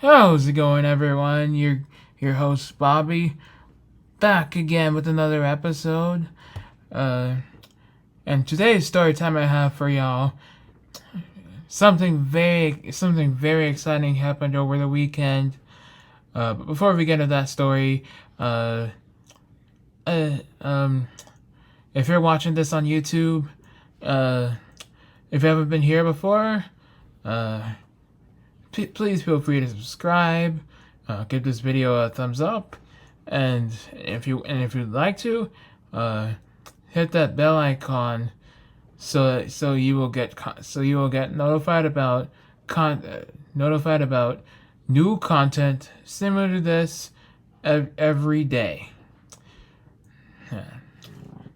How's it going, everyone? Your host Bobby, back again with another episode. Uh, and today's story time I have for y'all. Something very exciting happened over the weekend. But before we get into that story, uh, uh, um, if you're watching this on YouTube, uh, if you haven't been here before, uh, please feel free to subscribe. Give this video a thumbs up, and if you'd like to, uh, hit that bell icon so you will get notified about notified about new content similar to this every day.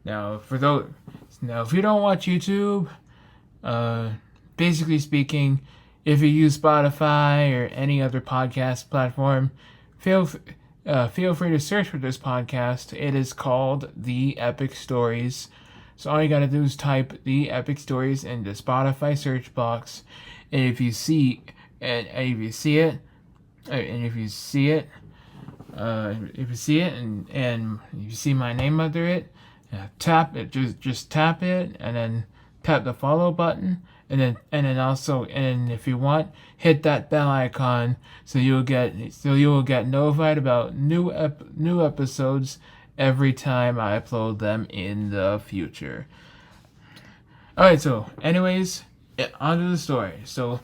Now, if you don't watch YouTube, uh, basically speaking, if you use Spotify or any other podcast platform, feel feel free to search for this podcast. It is called The Epic Stories. So all you gotta do is type The Epic Stories in the Spotify search box, and if you see it, and you see my name under it, tap it. Just tap it, and then tap the follow button, and if you want, hit that bell icon so you will get notified about new episodes every time I upload them in the future. All right. So, anyways, on to the story. So,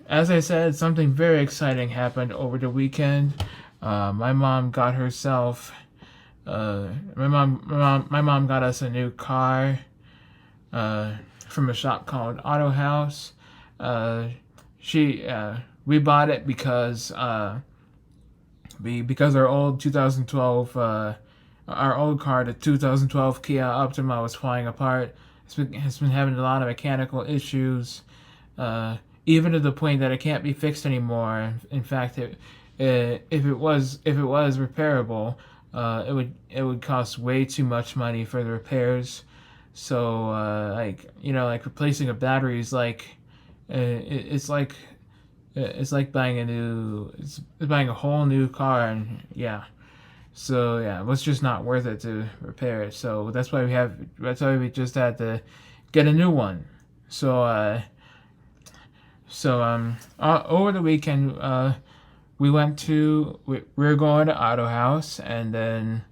as I said, something very exciting happened over the weekend. My mom got herself. My mom got us a new car. From a shop called Auto House. We bought it because our old 2012 our old car, the 2012 Kia Optima, was falling apart. It's been having a lot of mechanical issues, even to the point that it can't be fixed anymore. In fact, if it was repairable, it would cost way too much money for the repairs. So, like replacing a battery is it's like buying a whole new car, and yeah. So yeah, it was just not worth it to repair it. So that's why we just had to get a new one. So over the weekend, we were going to Auto House, and then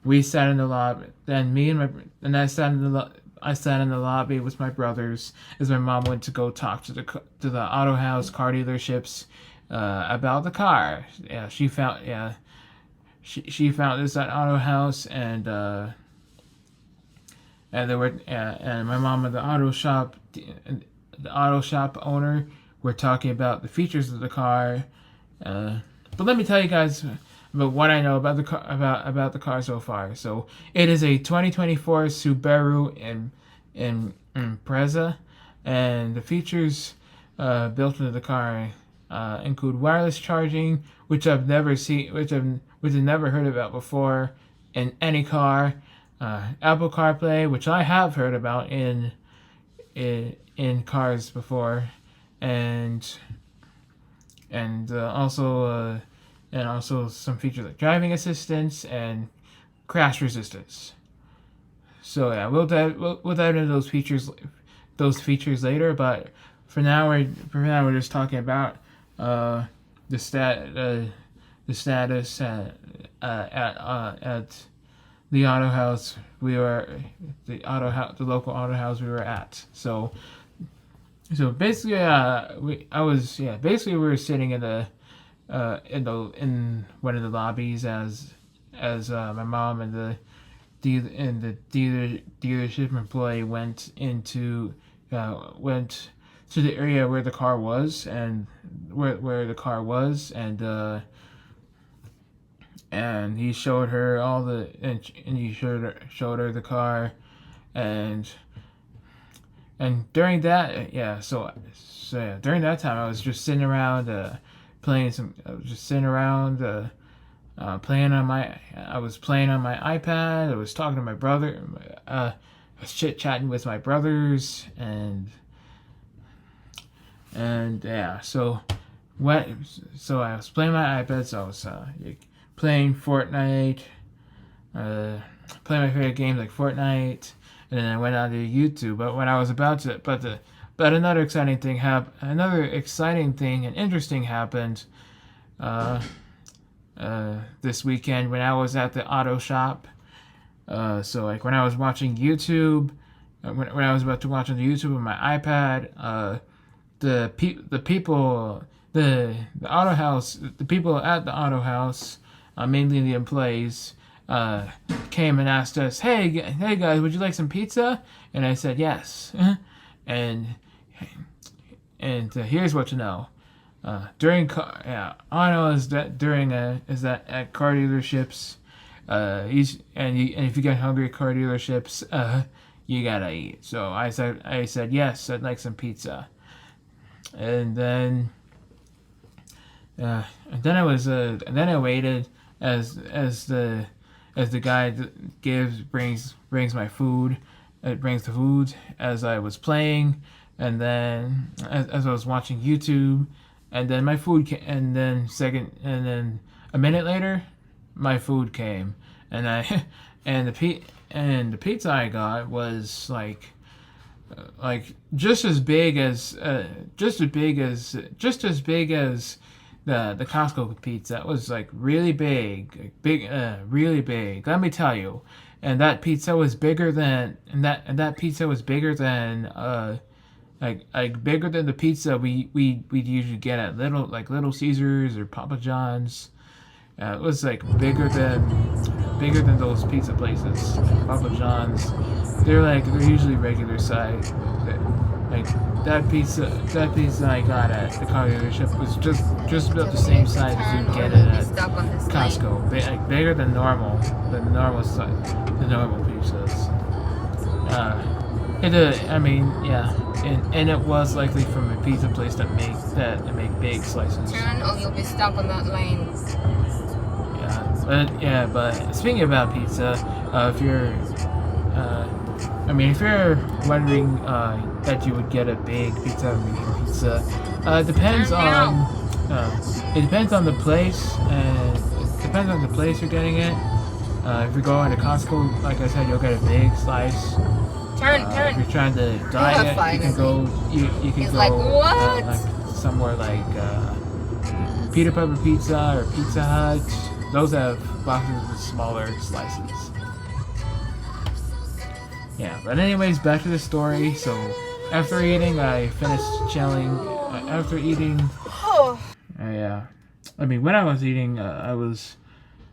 we sat in the lobby. Then me and my and I sat in the lobby with my brothers as my mom went to go talk to the Auto House car dealerships about the car. She found this at Auto House, and my mom and the auto shop owner were talking about the features of the car. But let me tell you guys about what I know about the car about the car so far. So it is a 2024 Subaru Impreza, and the features built into the car include wireless charging, which I've never seen, which I've never heard about before in any car. Apple CarPlay, which I have heard about in cars before, and also some features like driving assistance and crash resistance. So yeah, we'll dive into those features later. But we're just talking about the status at the auto house the local auto house we were at. So basically, we were sitting in one of the lobbies as my mom and the dealership employee went to the area where the car was, and and he showed her and he showed her the car, and during that during that time I was just sitting around I was playing on my iPad. I was talking to my brother. I was chit chatting with my brothers, and And yeah, so I was playing my iPad, so I was playing Fortnite, playing my favorite games like Fortnite, and then I went on to YouTube. But when I was but another exciting thing and interesting happened this weekend when I was at the auto shop. So like when I was watching YouTube, when I was about to watch on the YouTube on my iPad, the people the people at the auto house, mainly the employees, came and asked us, hey guys, would you like some pizza? And I said yes. and here's what to know. All I know is that at car dealerships, if you get hungry at car dealerships, you gotta eat. So I said yes, I'd like some pizza. And then I waited as the guy brings my food. It brings the food as I was playing, and then as I was watching YouTube, and then my food and then a minute later, my food came, and I and the pizza I got was like just as big as the Costco pizza. It was like really big, really big. Let me tell you. And that pizza was bigger than bigger than the pizza we'd usually get at Little Caesars or Papa John's. It was like bigger than those pizza places, like Papa John's. They're usually regular size. Like that pizza I got at the car dealership was just about the same size as you'd get it at Costco. Bigger than the normal pizzas. And it was likely from a pizza place that make big slices. Turn or you'll be stuck on that lane. But speaking about pizza, if you're wondering that you would get a big pizza or medium pizza, it depends on the place, and it depends on the place you're getting it. If you're going to Costco, like I said, you'll get a big slice. Turn. If you're trying to diet, you can go. You can go like, what? Like somewhere like Peter Pepper Pizza or Pizza Hut. Those have boxes with smaller slices. Yeah, but anyways, back to the story. So after eating, I finished chilling. After eating, when I was eating, I was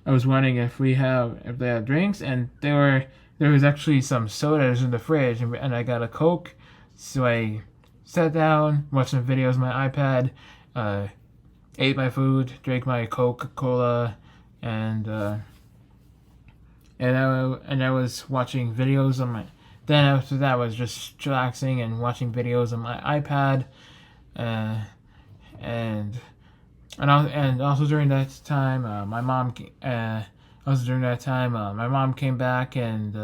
wondering if they had drinks, and there was actually some sodas in the fridge, and I got a Coke. So I sat down, watched some videos on my iPad, ate my food, drank my Coca-Cola, and I was watching videos on my. Then after that, I was just relaxing and watching videos on my iPad, and also during that time, my mom came back and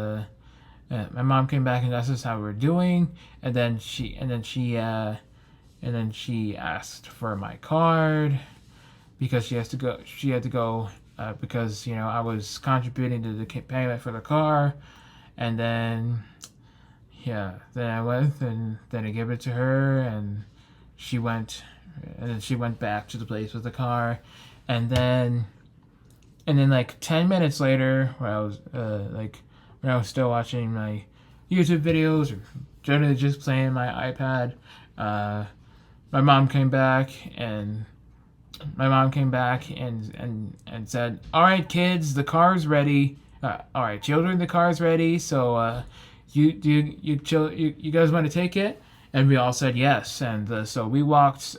asked us how we were doing, and then she asked for my card because she had to go because I was contributing to the payment for the car, and then I went and then I gave it to her, and then she went back to the place with the car, and then like 10 minutes later, when I was still watching my YouTube videos or generally just playing my iPad, my mom came back and said, "All right, kids, the car's ready. All right, children, the car's ready. So you guys want to take it?" And we all said yes. And so we walked.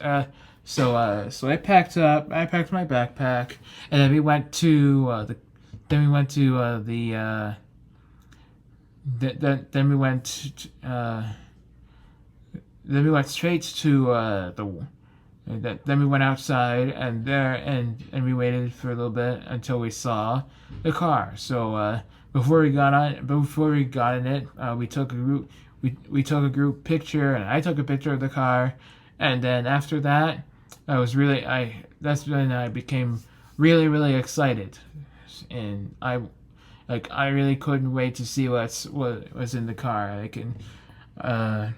So I packed my backpack, and then we went straight to then we went outside, and we waited for a little bit until we saw the car. So before we got in it, we took a group picture, and I took a picture of the car, And then after that, that's when I became really really excited, and I really couldn't wait to see what was in the car. Uh,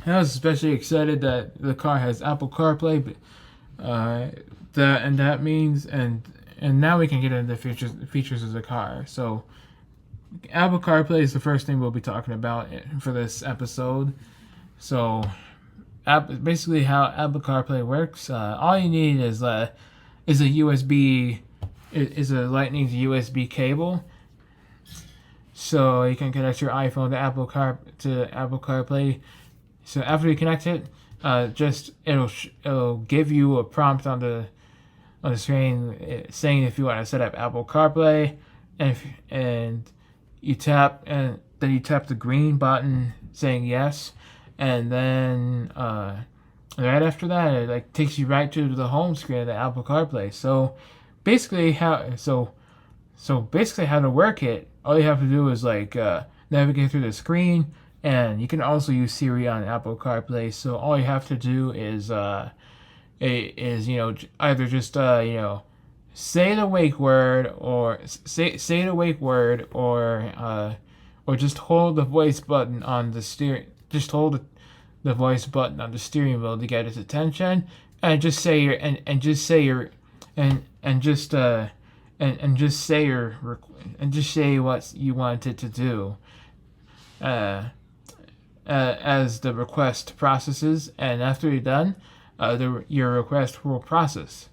I was especially excited that the car has Apple CarPlay, but that means and now we can get into the features of the car. So Apple CarPlay is the first thing we'll be talking about for this episode. So basically how Apple CarPlay works. All you need is a USB is a Lightning to USB cable, so you can connect your iPhone to Apple CarPlay. So after you connect it, just it'll give you a prompt on the screen saying if you want to set up Apple CarPlay, and then you tap the green button saying yes, and then right after that it like takes you right to the home screen of the Apple CarPlay. Basically how to work it, all you have to do is navigate through the screen, and you can also use Siri on Apple CarPlay. So all you have to do is either just say the wake word, or say the wake word, or just hold the voice button on the steering. Just hold the voice button on the steering wheel to get its attention, and just say your and just say your and just and just say your and just say what you want it to do. As the request processes, and after you're done, your request will process,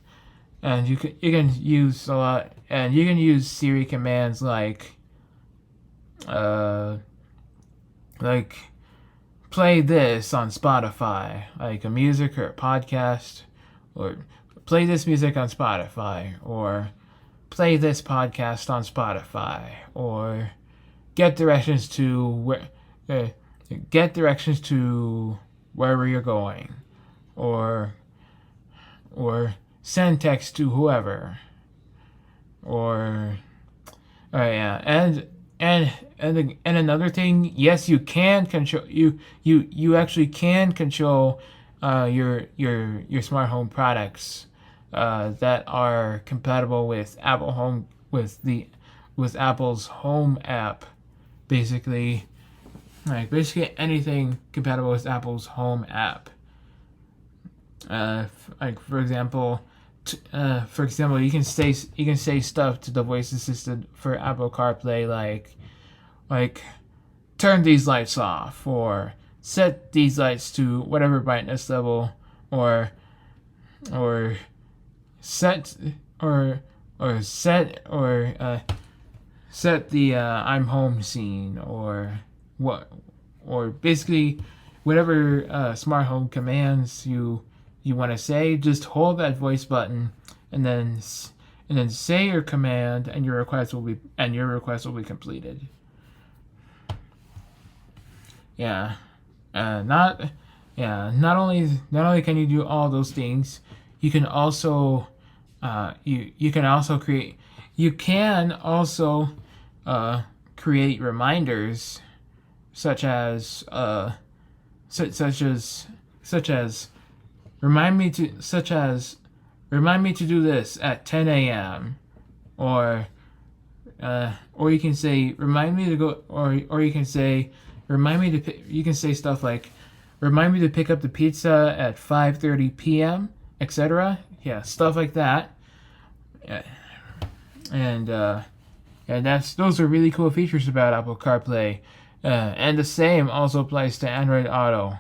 and you can use a lot, and you can use Siri commands like play this on Spotify, like a music or a podcast, or play this music on Spotify, or play this podcast on Spotify, or get directions to wherever you're going, or send text to whoever, or yeah, and another thing, yes, you can control you actually can control your smart home products that are compatible with with Apple's Home app. Basically anything compatible with Apple's Home app. For example, you can say stuff to the voice assistant for Apple CarPlay, like turn these lights off, or set these lights to whatever brightness level, or set set the I'm home scene, or basically whatever smart home commands you want to say. Just hold that voice button, and then say your command, and your request will be completed. Not only can you do all those things, you can also create reminders, such as remind me to do this at 10 a.m. or you can say remind me to go, or you can say you can say stuff like remind me to pick up the pizza at 5:30 p.m., etc. Yeah, stuff like that. And those are really cool features about Apple CarPlay. And the same also applies to Android Auto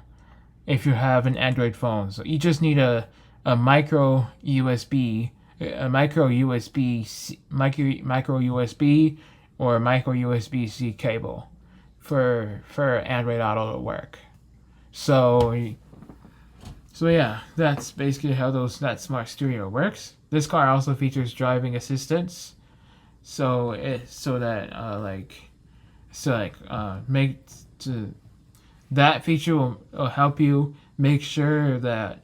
if you have an Android phone. So you just need a micro USB or micro USB-C cable for Android Auto to work. So yeah, that's basically how that smart stereo works. This car also features driving assistance, that feature will help you make sure that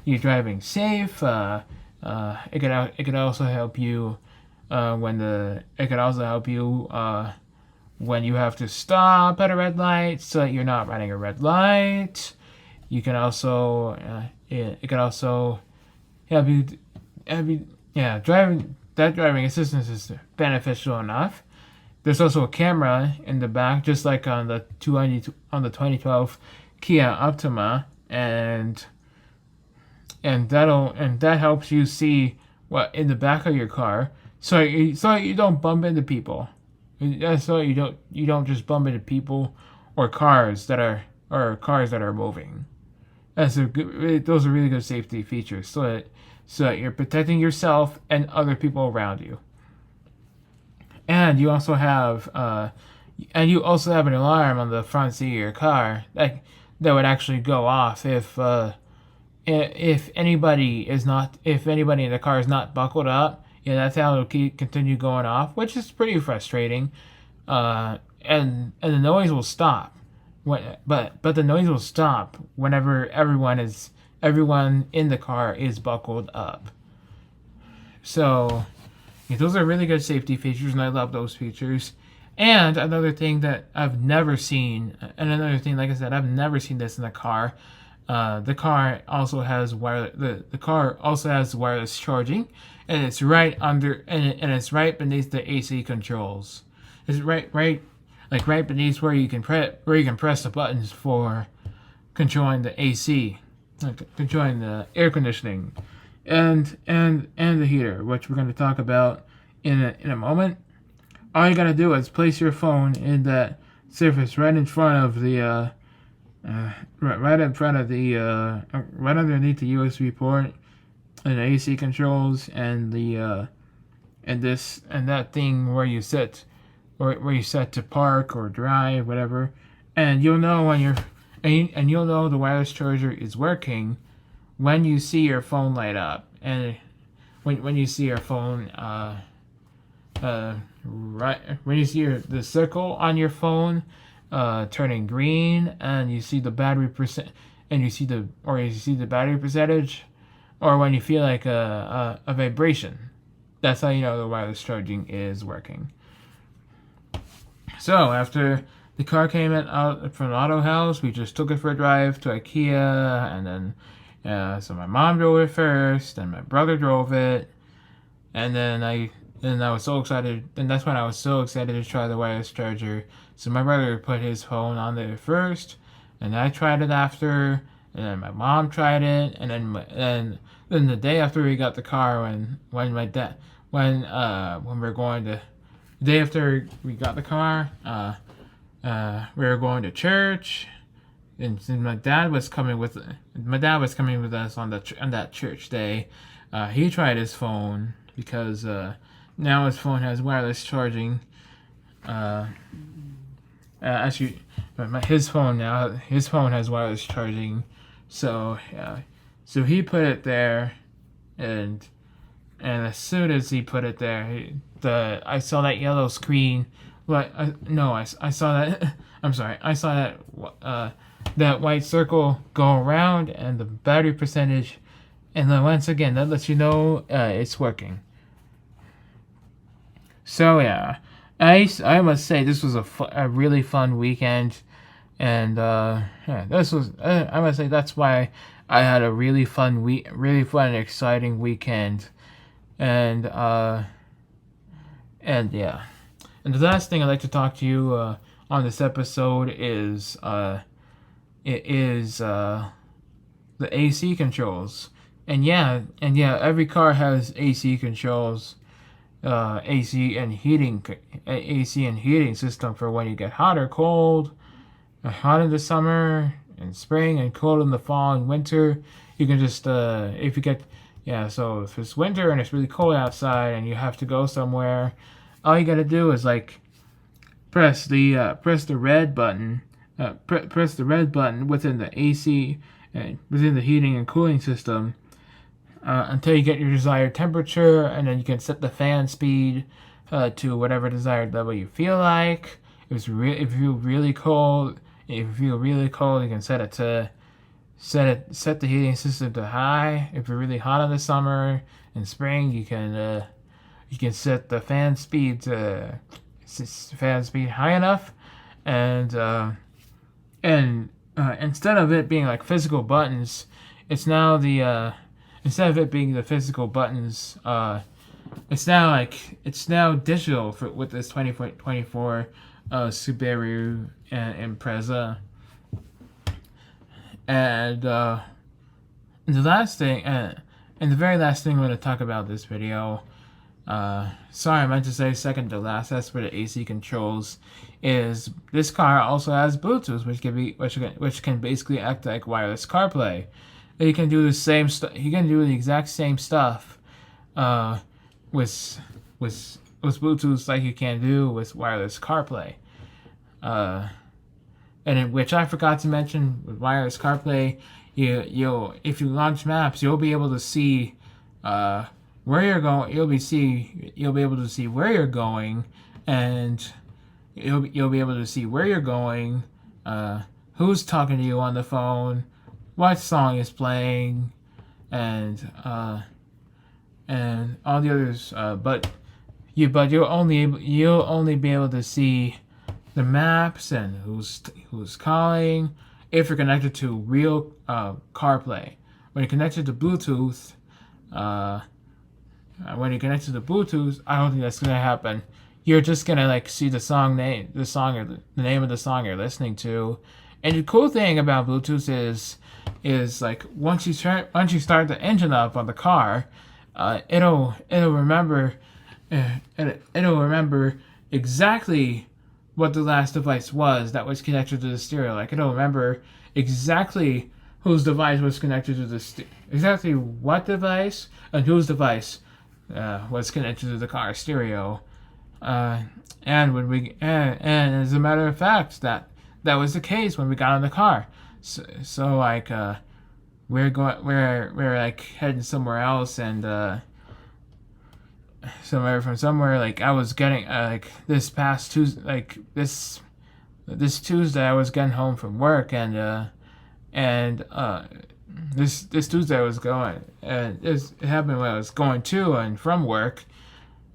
you're driving safe. It could also help you when you have to stop at a red light, so that you're not running a red light. You can also it can also have you driving assistance is beneficial enough. There's also a camera in the back, just like on the 2012 Kia Optima, and that helps you see what in the back of your car, so you don't bump into people. So you don't just bump into people or cars that are moving. Those are really good safety features, so that you're protecting yourself and other people around you. And you also have an alarm on the front seat of your car that would actually go off if anybody in the car is not buckled up. Yeah, that's how it'll continue going off, which is pretty frustrating. And the noise will stop. But the noise will stop whenever everyone in the car is buckled up. So yeah, those are really good safety features, and I love those features. And another thing that I've never seen, and another thing, like I said, I've never seen this in a car. The car also has wireless charging, and it's right under and it's right beneath the AC controls. It's right beneath where you can press the buttons for controlling the AC, controlling the air conditioning, and the heater, which we're going to talk about in a moment. All you gotta do is place your phone in that surface right in front of the right underneath the USB port and the AC controls and that thing where you set to park or drive, whatever, and you'll know and you'll know the wireless charger is working when you see your phone light up, and when you see your phone right when you see the circle on your phone turning green, and you see the battery battery percentage, or when you feel like a vibration, that's how you know the wireless charging is working. So after the car came out from the auto house, we just took it for a drive to IKEA, and then so my mom drove it first, and my brother drove it, and then I was so excited, and that's when I was so excited to try the wireless charger. So my brother put his phone on there first, and I tried it after, and then my mom tried it, and then the day after we got the car, when my dad when we were going to the day after we got the car, we were going to church, and my dad was coming with us on that church day. He tried his phone because now his phone has wireless charging. His phone has wireless charging, so he put it there, and as soon as he put it there, I saw that yellow screen. I saw that. I'm sorry. I saw that white circle go around, and the battery percentage, and then once again that lets you know it's working. So yeah, I must say this was a really fun weekend, and this was I must say that's why I had a really fun and exciting weekend, and yeah, and the last thing I'd like to talk to you on this episode is the AC controls, and yeah, every car has AC controls. AC and heating system for when you get hot or cold, hot in the summer and spring, and cold in the fall and winter. You can just if you get so if it's winter and it's really cold outside and you have to go somewhere, all you gotta do is press the red button, press the red button within the AC and within the heating and cooling system. Until you get your desired temperature, and then you can set the fan speed to whatever desired level you feel like. If you feel really cold, you can set the heating system to high. If you're really hot in the summer and spring, you can set the fan speed high enough, and instead of it being like physical buttons, it's now the instead of it being the physical buttons, it's now digital with this 2024 Subaru Impreza. And the last thing, and the very last thing I'm going to talk about this video, sorry, I meant to say second to last. That's for the AC controls. Is this car also has Bluetooth, which can basically act like wireless CarPlay. You can do the same stuff. You can do the exact same stuff, with Bluetooth like you can do with wireless CarPlay. And in which I forgot to mention with wireless CarPlay, you'll if you launch maps, you'll be able to see where you're going. You'll be able to see where you're going, and you'll be able to see where you're going, who's talking to you on the phone, what song is playing, and all the others. But you'll only be able to see the maps and who's calling if you're connected to real CarPlay. When you're connected to Bluetooth, I don't think that's gonna happen. You're just gonna like see the name of the song you're listening to. And the cool thing about Bluetooth is like once you start the engine up on the car, it'll remember exactly what the last device was that was connected to the stereo. Like it'll remember exactly whose device was connected to exactly what device and whose device was connected to the car stereo. And as a matter of fact, that was the case when we got in the car. So like we're like heading somewhere else, and somewhere like I was getting like this Tuesday I was getting home from work, and this Tuesday I was going, and it happened when I was going to and from work,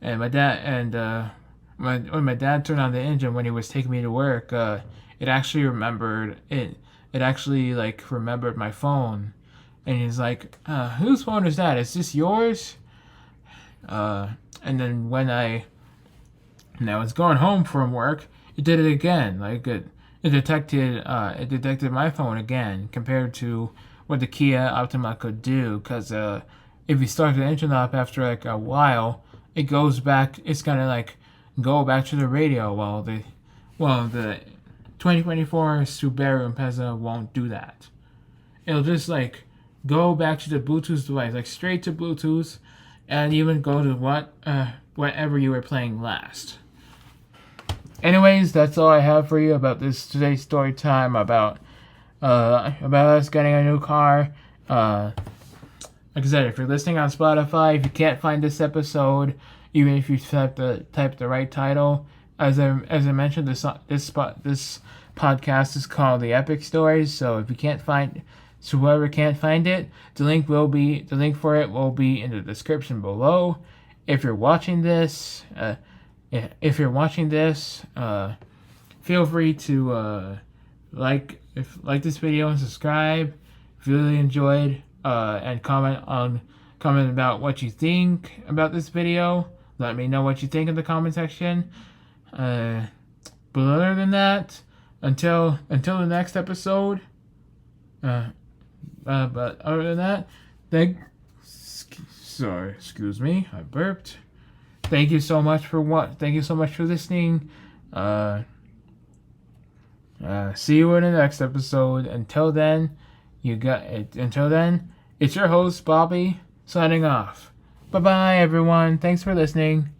and my dad when my dad turned on the engine when he was taking me to work, it actually remembered my phone, and he's like, whose phone is that? Is this yours? And then when I was going home from work, it did it again. Like it detected my phone again compared to what the Kia Optima could do. Because if you start the engine up after like a while, it goes back. It's gonna like go back to the radio. Well, the 2024 Subaru Impreza won't do that. It'll just like go back to the Bluetooth device, like straight to Bluetooth, and even go to whatever you were playing last. Anyways, that's all I have for you about today's story time about us getting a new car. Like I said, if you're listening on Spotify, if you can't find this episode, even if you type the right title, as I mentioned, this podcast is called The Epic Stories. So if you can't find, so whoever can't find it, the link for it will be in the description below. If you're watching this, feel free to like this video and subscribe if you really enjoyed, and comment about what you think about this video. Let me know what you think in the comment section. But other than that, until the next episode. But other than that, excuse me, I burped. Thank you so much for listening. See you in the next episode. Until then, it's your host, Bobby, signing off. Bye-bye, everyone. Thanks for listening.